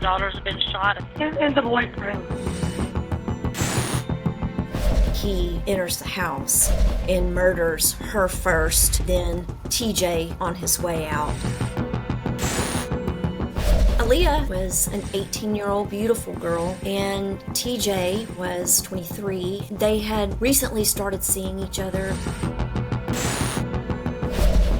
daughters have been shot. And the boyfriend. He enters the house and murders her first, then TJ on his way out. Aaliyah was an 18-year-old beautiful girl, and TJ was 23. They had recently started seeing each other.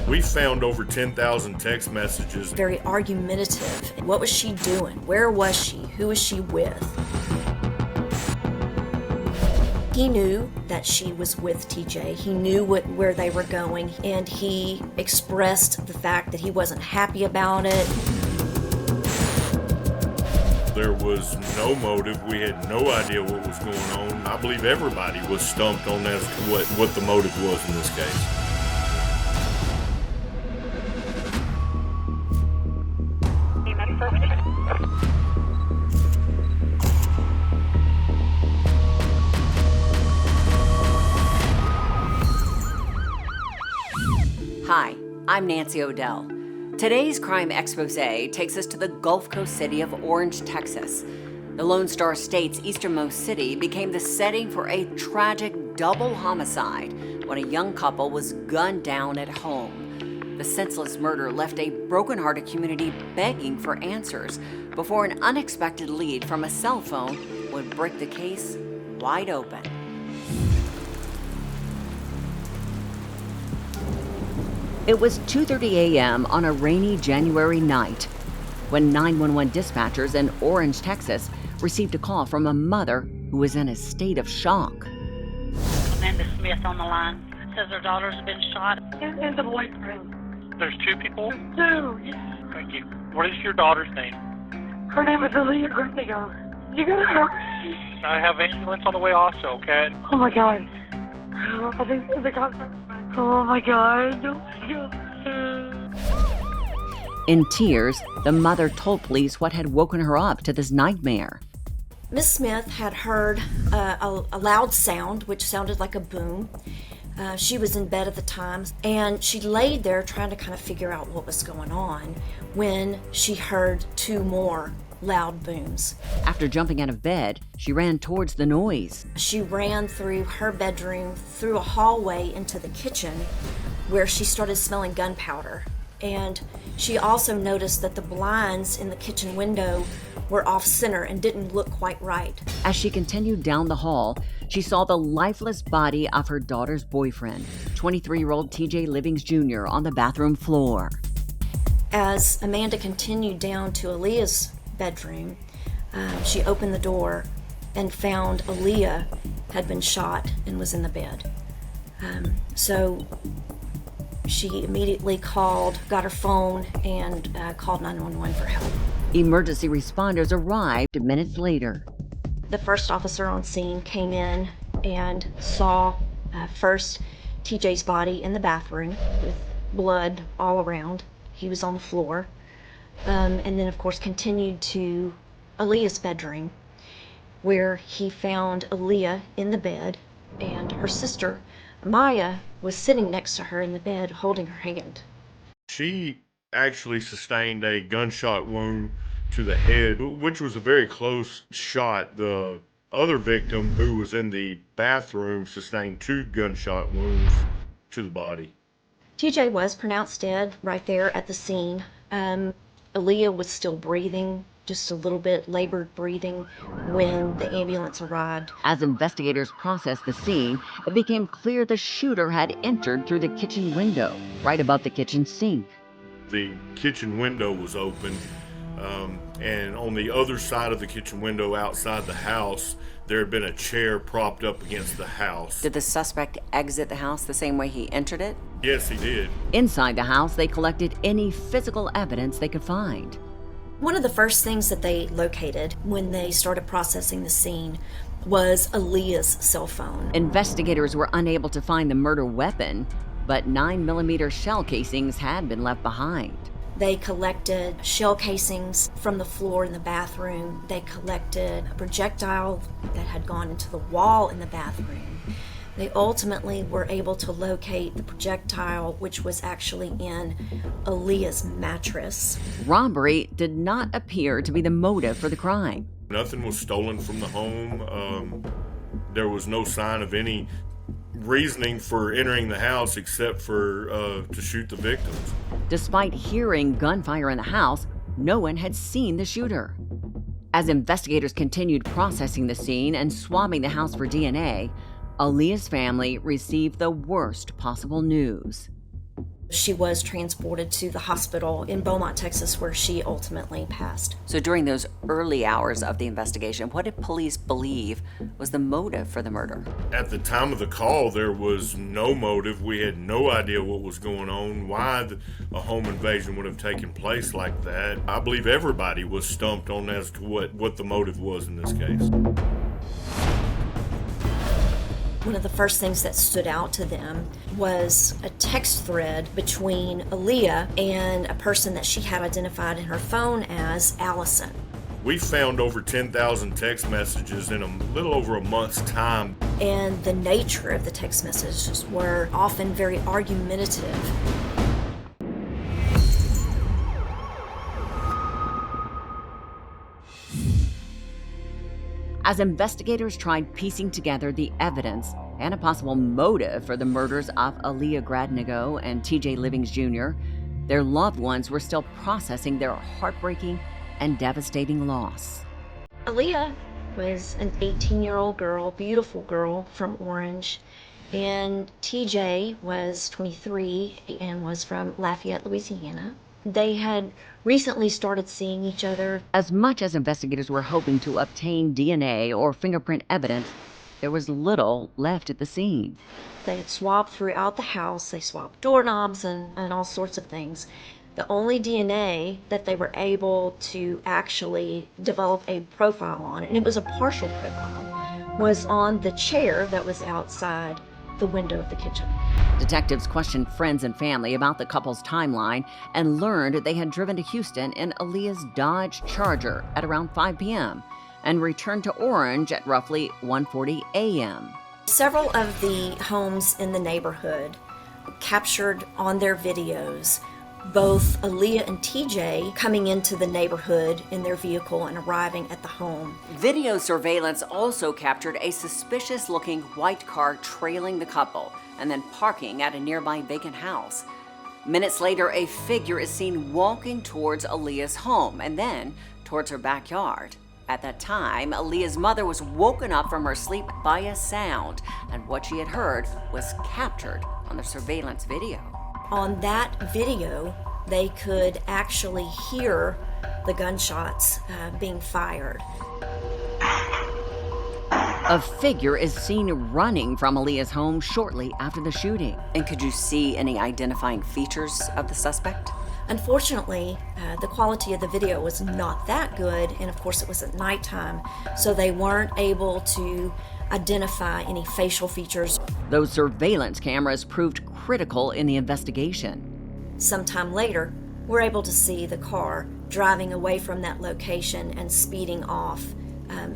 We found over 10,000 text messages. Very argumentative. What was she doing? Where was she? Who was she with? He knew that she was with TJ. He knew where they were going, and he expressed the fact that he wasn't happy about it. There was no motive. We had no idea what was going on. I believe everybody was stumped on as to what the motive was in this case. Hi, I'm Nancy O'Dell. Today's Crime Exposé takes us to the Gulf Coast city of Orange, Texas. The Lone Star State's easternmost city became the setting for a tragic double homicide when a young couple was gunned down at home. The senseless murder left a broken-hearted community begging for answers before an unexpected lead from a cell phone would break the case wide open. It was 2:30 a.m. on a rainy January night when 911 dispatchers in Orange, Texas received a call from a mother who was in a state of shock. Amanda Smith on the line. Says her daughters have been shot. And the boyfriend. There's two people? Two, yeah. Thank you. What is your daughter's name? Her name is Aaliyah Gradnigo. You gotta help me. I have ambulance on the way also, okay? Oh my God. I think the cops are... Oh my God. Oh my God. In tears, the mother told police what had woken her up to this nightmare. Miss Smith had heard a loud sound, which sounded like a boom. She was in bed at the time, and she laid there trying to kind of figure out what was going on when she heard two more loud booms. After jumping out of bed, she ran towards the noise. She ran through her bedroom, through a hallway into the kitchen, where she started smelling gunpowder. And she also noticed that the blinds in the kitchen window were off center and didn't look quite right. As she continued down the hall, she saw the lifeless body of her daughter's boyfriend, 23-year-old TJ Livings Jr., on the bathroom floor. As Amanda continued down to Aaliyah's bedroom, she opened the door and found Aaliyah had been shot and was in the bed. So she immediately got her phone and called 911 for help. Emergency responders arrived minutes later. The first officer on scene came in and saw first TJ's body in the bathroom with blood all around. He was on the floor. And then, of course, continued to Aaliyah's bedroom, where he found Aaliyah in the bed, and her sister, Maya, was sitting next to her in the bed, holding her hand. She actually sustained a gunshot wound to the head, which was a very close shot. The other victim, who was in the bathroom, sustained two gunshot wounds to the body. TJ was pronounced dead right there at the scene. Aaliyah was still breathing, just a little bit labored breathing, when the ambulance arrived. As investigators processed the scene, it became clear the shooter had entered through the kitchen window, right above the kitchen sink. The kitchen window was open, and on the other side of the kitchen window outside the house, there had been a chair propped up against the house. Did the suspect exit the house the same way he entered it? Yes, he did. Inside the house, they collected any physical evidence they could find. One of the first things that they located when they started processing the scene was Aaliyah's cell phone. Investigators were unable to find the murder weapon, but 9mm shell casings had been left behind. They collected shell casings from the floor in the bathroom. They collected a projectile that had gone into the wall in the bathroom. They ultimately were able to locate the projectile, which was actually in Aaliyah's mattress. Robbery did not appear to be the motive for the crime. Nothing was stolen from the home. There was no sign of any reasoning for entering the house except for to shoot the victims. Despite hearing gunfire in the house, no one had seen the shooter. As investigators continued processing the scene and swabbing the house for DNA, Aaliyah's family received the worst possible news. She was transported to the hospital in Beaumont, Texas, where she ultimately passed. So during those early hours of the investigation, what did police believe was the motive for the murder? At the time of the call, there was no motive. We had no idea what was going on, why a home invasion would have taken place like that. I believe everybody was stumped on as to what the motive was in this case. One of the first things that stood out to them was a text thread between Aaliyah and a person that she had identified in her phone as Allison. We found over 10,000 text messages in a little over a month's time. And the nature of the text messages were often very argumentative. As investigators tried piecing together the evidence and a possible motive for the murders of Aaliyah Gradnigo and TJ Livings Jr., their loved ones were still processing their heartbreaking and devastating loss. Aaliyah was an 18-year-old girl, beautiful girl from Orange, and TJ was 23 and was from Lafayette, Louisiana. They had recently started seeing each other. As much as investigators were hoping to obtain DNA or fingerprint evidence, there was little left at the scene. They had swabbed throughout the house. They swabbed doorknobs and all sorts of things. The only DNA that they were able to actually develop a profile on, and it was a partial profile, was on the chair that was outside the window of the kitchen. Detectives questioned friends and family about the couple's timeline and learned they had driven to Houston in Aaliyah's Dodge Charger at around 5 p.m. and returned to Orange at roughly 1:40 a.m. Several of the homes in the neighborhood captured on their videos both Aaliyah and TJ coming into the neighborhood in their vehicle and arriving at the home. Video surveillance also captured a suspicious-looking white car trailing the couple and then parking at a nearby vacant house. Minutes later, a figure is seen walking towards Aaliyah's home and then towards her backyard. At that time, Aaliyah's mother was woken up from her sleep by a sound, and what she had heard was captured on the surveillance video. On that video, they could actually hear the gunshots being fired. A figure is seen running from Aaliyah's home shortly after the shooting. And could you see any identifying features of the suspect? Unfortunately, the quality of the video was not that good, and of course it was at nighttime, so they weren't able to identify any facial features. Those surveillance cameras proved critical in the investigation. Sometime later, we're able to see the car driving away from that location and speeding off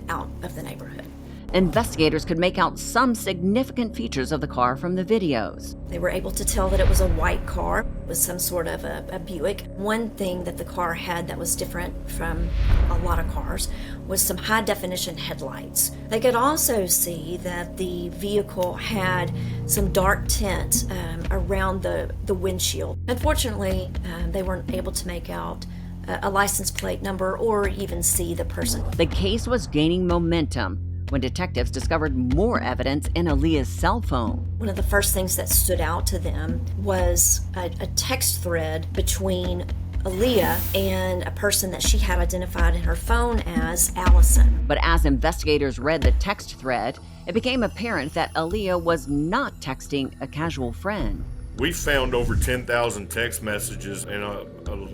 out of the neighborhood. Investigators could make out some significant features of the car from the videos. They were able to tell that it was a white car. It was some sort of a Buick. One thing that the car had that was different from a lot of cars was some high-definition headlights. They could also see that the vehicle had some dark tint around the windshield. Unfortunately, they weren't able to make out a license plate number or even see the person. The case was gaining momentum when detectives discovered more evidence in Aaliyah's cell phone. One of the first things that stood out to them was a text thread between Aaliyah and a person that she had identified in her phone as Allison. But as investigators read the text thread, it became apparent that Aaliyah was not texting a casual friend. We found over 10,000 text messages in a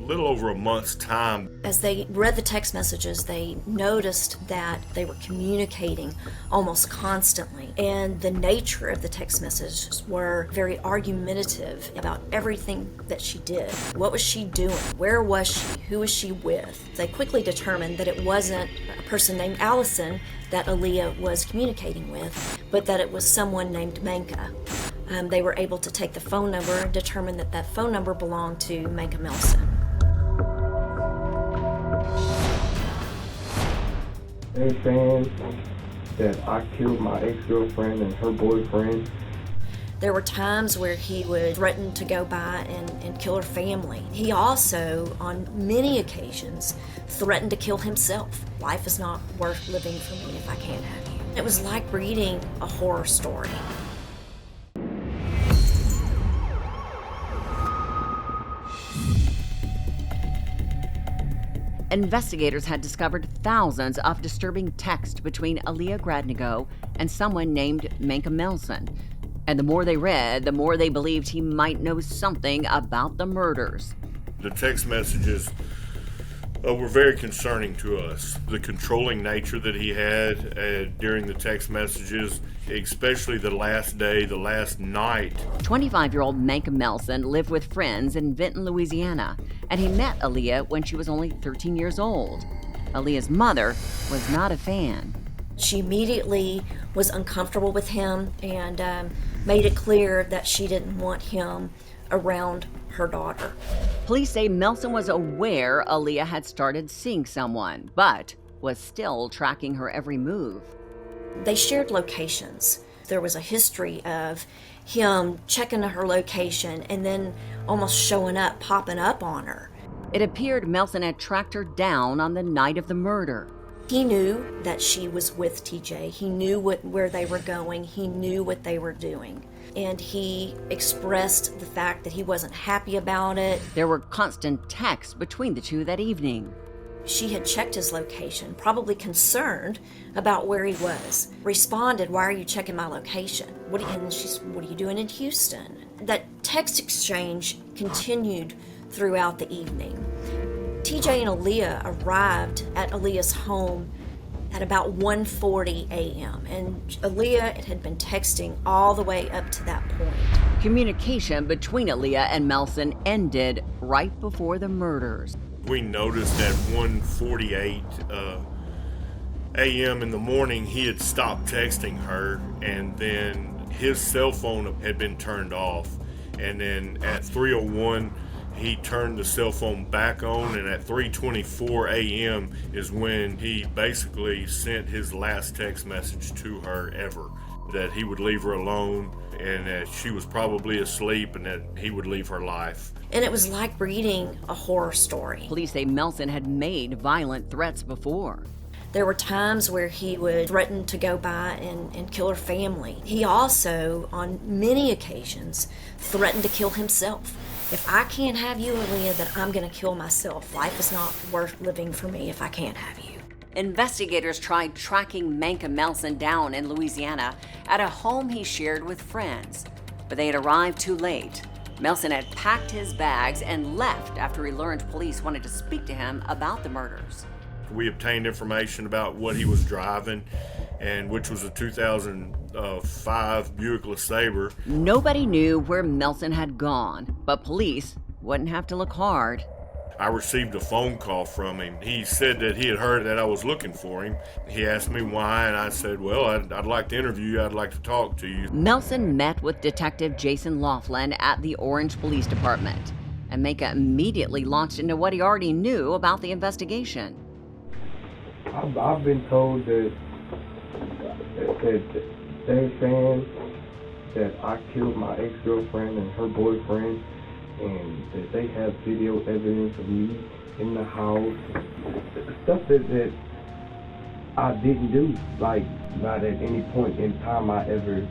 little over a month's time. As they read the text messages, they noticed that they were communicating almost constantly. And the nature of the text messages were very argumentative about everything that she did. What was she doing? Where was she? Who was she with? They quickly determined that it wasn't a person named Allison that Aaliyah was communicating with, but that it was someone named Manka. They were able to take the phone number and determine that that phone number belonged to Manka Melson. They're saying that I killed my ex-girlfriend and her boyfriend. There were times where he would threaten to go by and kill her family. He also, on many occasions, threatened to kill himself. Life is not worth living for me if I can't have you. It was like reading a horror story. Investigators had discovered thousands of disturbing texts between Aaliyah Gradnigo and someone named Manka Melson. And the more they read, the more they believed he might know something about the murders. The text messages were very concerning to us. The controlling nature that he had during the text messages, especially the last day, the last night. 25-year-old Manka Melson lived with friends in Vinton, Louisiana, and he met Aaliyah when she was only 13 years old. Aaliyah's mother was not a fan. She immediately was uncomfortable with him and made it clear that she didn't want him around her daughter. Police say Melson was aware Aaliyah had started seeing someone, but was still tracking her every move. They shared locations. There was a history of him checking her location and then almost showing up, popping up on her. It appeared Melson had tracked her down on the night of the murder. He knew that she was with TJ. He knew where they were going. He knew what they were doing. And he expressed the fact that he wasn't happy about it. There were constant texts between the two that evening. She had checked his location, probably concerned about where he was. Responded, "Why are you checking my location?" And she's, "What are you doing in Houston?" That text exchange continued throughout the evening. TJ and Aaliyah arrived at Aaliyah's home at about 1:40 a.m. and Aaliyah had been texting all the way up to that point. Communication between Aaliyah and Melson ended right before the murders. We noticed at 1:48 a.m. in the morning he had stopped texting her, and then his cell phone had been turned off. And then at 3:01 he turned the cell phone back on, and at 3:24 a.m. is when he basically sent his last text message to her ever, that he would leave her alone and that she was probably asleep and that he would leave her life. And it was like reading a horror story. Police say Melson had made violent threats before. There were times where he would threaten to go by and kill her family. He also, on many occasions, threatened to kill himself. "If I can't have you, Aaliyah, then I'm going to kill myself. Life is not worth living for me if I can't have you." Investigators tried tracking Manka Melson down in Louisiana at a home he shared with friends, but they had arrived too late. Melson had packed his bags and left after he learned police wanted to speak to him about the murders. We obtained information about what he was driving, and which was a 2005 Buick LeSabre. Nobody knew where Melson had gone, but police wouldn't have to look hard. I received a phone call from him. He said that he had heard that I was looking for him. He asked me why, and I said, "Well, I'd like to interview you. I'd like to talk to you." Melson met with Detective Jason Laughlin at the Orange Police Department, and Manka immediately launched into what he already knew about the investigation. I've been told that they're saying that I killed my ex-girlfriend and her boyfriend, and that they have video evidence of me in the house. Stuff that I didn't do. Like, not at any point in time I ever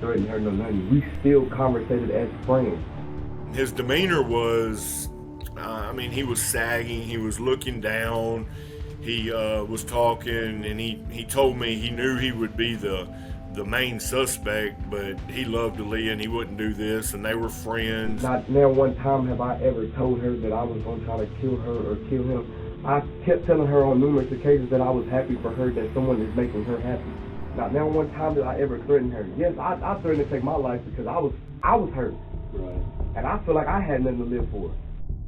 threatened her, no nothing. We still conversated as friends. His demeanor was, he was sagging, he was looking down. He was talking, and he told me he knew he would be the the main suspect, but he loved Aaliyah and he wouldn't do this, and they were friends. Not now one time have I ever told her that I was going to try to kill her or kill him. I kept telling her on numerous occasions that I was happy for her, that someone is making her happy. Not now one time did I ever threaten her. Yes, I threatened to take my life because I was hurt. Right. And I feel like I had nothing to live for.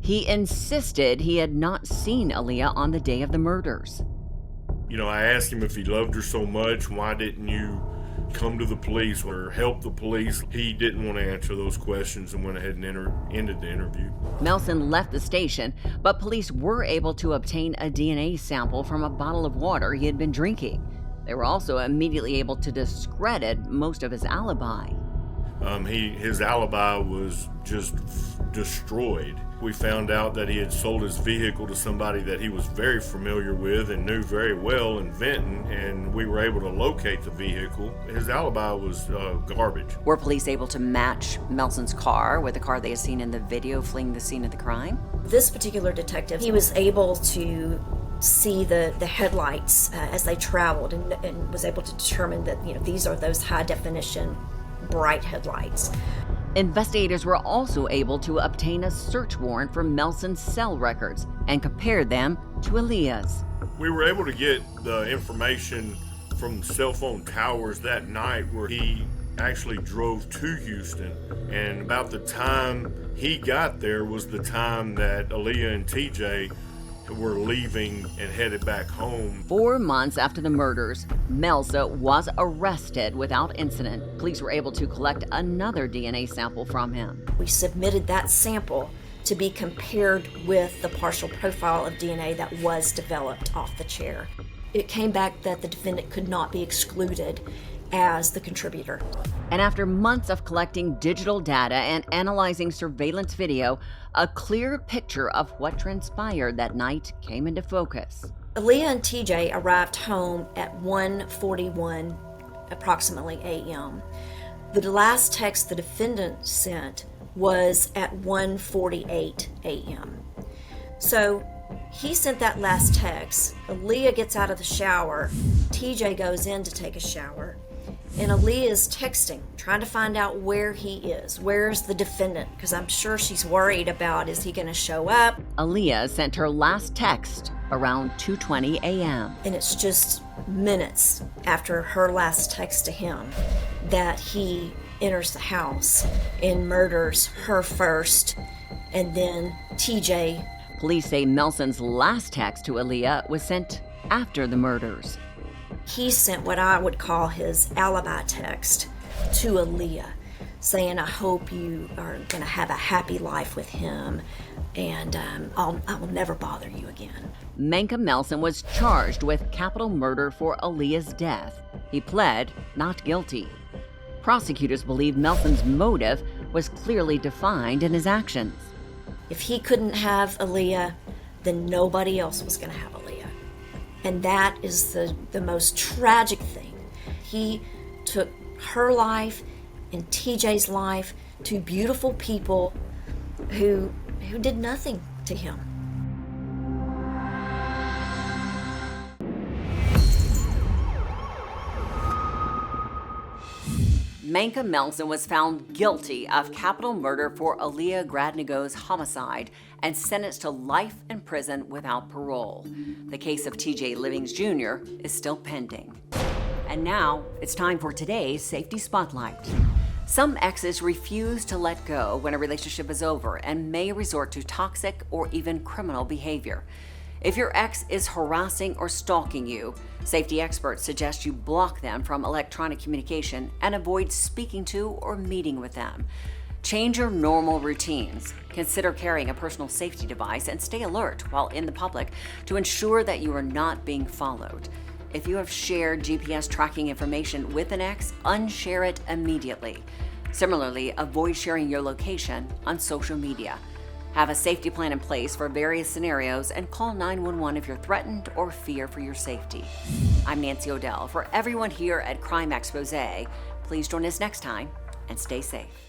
He insisted he had not seen Aaliyah on the day of the murders. You know, I asked him if he loved her so much, why didn't you come to the police or help the police? He didn't want to answer those questions and went ahead and ended the interview. Melson left the station, but police were able to obtain a DNA sample from a bottle of water he had been drinking. They were also immediately able to discredit most of his alibi. His alibi was just destroyed. We found out that he had sold his vehicle to somebody that he was very familiar with and knew very well in Vinton, and we were able to locate the vehicle. His alibi was garbage. Were police able to match Melson's car with the car they had seen in the video fleeing the scene of the crime? This particular detective, he was able to see the headlights as they traveled and was able to determine that, you know, these are those high definition bright headlights. Investigators were also able to obtain a search warrant for Melson's cell records and compared them to Aaliyah's. We were able to get the information from cell phone towers that night where he actually drove to Houston, and about the time he got there was the time that Aaliyah and TJ were leaving and headed back home. 4 months after the murders, Melson was arrested without incident. Police were able to collect another DNA sample from him. We submitted that sample to be compared with the partial profile of DNA that was developed off the chair. It came back that the defendant could not be excluded as the contributor. And after months of collecting digital data and analyzing surveillance video, a clear picture of what transpired that night came into focus. Aaliyah and TJ arrived home at 1:41 approximately a.m. The last text the defendant sent was at 1:48 a.m. So he sent that last text. Aaliyah gets out of the shower. TJ goes in to take a shower. And Aaliyah is texting, trying to find out where he is. Where's the defendant? Because I'm sure she's worried about, is he going to show up? Aaliyah sent her last text around 2:20 a.m. And it's just minutes after her last text to him that he enters the house and murders her first, and then TJ. Police say Melson's last text to Aaliyah was sent after the murders. He sent what I would call his alibi text to Aaliyah, saying, I hope you are going to have a happy life with him, and I will never bother you again. Manka Melson was charged with capital murder for Aaliyah's death. He pled not guilty. Prosecutors believe Melson's motive was clearly defined in his actions. If he couldn't have Aaliyah, then nobody else was going to have Aaliyah. And that is the most tragic thing. He took her life and TJ's life, two beautiful people who did nothing to him. Manka Melson was found guilty of capital murder for Aaliyah Gradnigo's homicide and sentenced to life in prison without parole. The case of TJ Livings Jr. is still pending. And now it's time for today's Safety Spotlight. Some exes refuse to let go when a relationship is over and may resort to toxic or even criminal behavior. If your ex is harassing or stalking you, safety experts suggest you block them from electronic communication and avoid speaking to or meeting with them. Change your normal routines. Consider carrying a personal safety device and stay alert while in the public to ensure that you are not being followed. If you have shared GPS tracking information with an ex, unshare it immediately. Similarly, avoid sharing your location on social media. Have a safety plan in place for various scenarios and call 911 if you're threatened or fear for your safety. I'm Nancy O'Dell. For everyone here at Crime Exposé, please join us next time and stay safe.